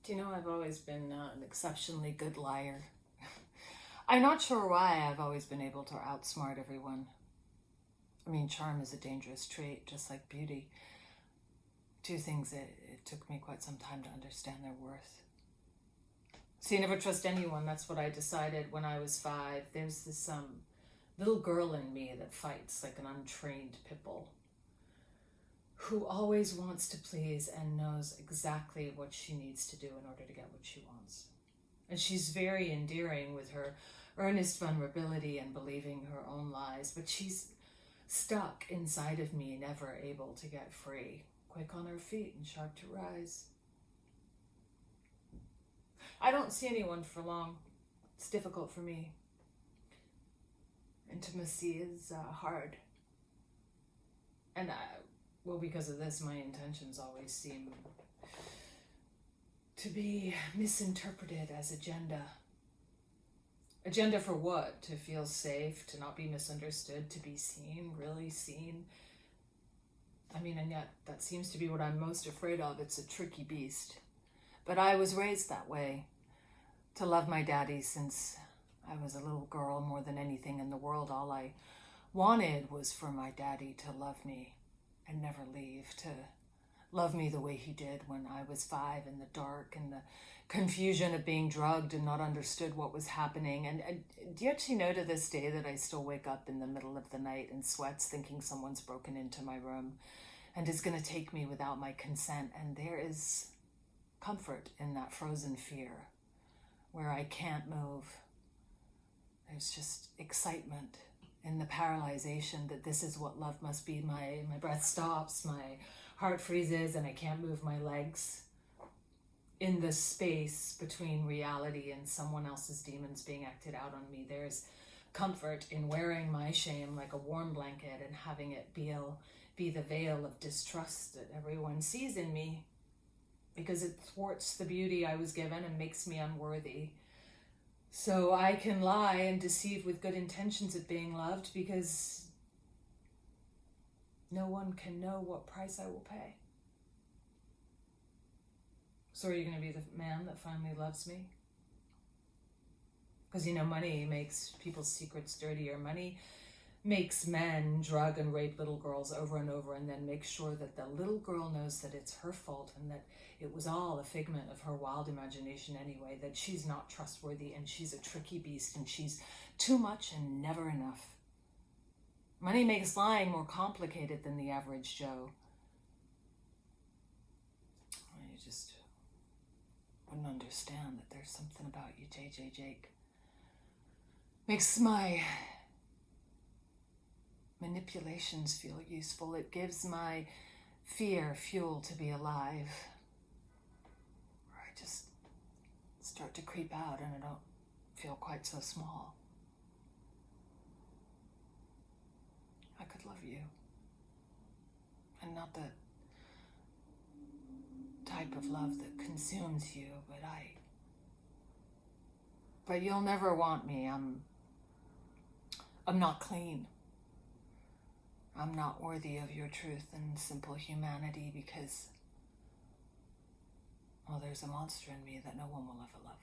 Do you know, I've always been an exceptionally good liar. I'm not sure why I've always been able to outsmart everyone. I mean, charm is a dangerous trait, just like beauty. Two things that it took me quite some time to understand their worth. So you never trust anyone. That's what I decided when I was 5. There's this little girl in me that fights like an untrained pit bull, who always wants to please and knows exactly what she needs to do in order to get what she wants. And she's very endearing with her earnest vulnerability and believing her own lies, but she's stuck inside of me, never able to get free, quick on her feet and sharp to rise. I don't see anyone for long. It's difficult for me. Intimacy is hard. And well, because of this, my intentions always seem to be misinterpreted as agenda. Agenda for what? To feel safe, to not be misunderstood, to be seen, really seen. I mean, and yet that seems to be what I'm most afraid of. It's a tricky beast. But I was raised that way, to love my daddy since I was a little girl. More than anything in the world, all I wanted was for my daddy to love me and never leave, to love me the way he did when I was 5, in the dark and the confusion of being drugged and not understood what was happening. And do you actually know to this day that I still wake up in the middle of the night in sweats thinking someone's broken into my room and is going to take me without my consent? And there is comfort in that frozen fear where I can't move. There's just excitement in the paralyzation that this is what love must be. My breath stops, my heart freezes, and I can't move my legs. In the space between reality and someone else's demons being acted out on me, there's comfort in wearing my shame like a warm blanket and having it be the veil of distrust that everyone sees in me, because it thwarts the beauty I was given and makes me unworthy. So I can lie and deceive with good intentions at being loved, because no one can know what price I will pay. So are you going to be the man that finally loves me? Because, you know, money makes people's secrets dirtier. Money makes men drug and rape little girls over and over, and then make sure that the little girl knows that it's her fault and that it was all a figment of her wild imagination anyway, that she's not trustworthy and she's a tricky beast and she's too much and never enough. Money makes lying more complicated than the average Joe. You just wouldn't understand that there's something about you, JJ Jake. Makes my manipulations feel useful. It gives my fear fuel to be alive. Where I just start to creep out and I don't feel quite so small. I could love you. And not the type of love that consumes you, but you'll never want me. I'm not clean. I'm not worthy of your truth and simple humanity because, well, there's a monster in me that no one will ever love.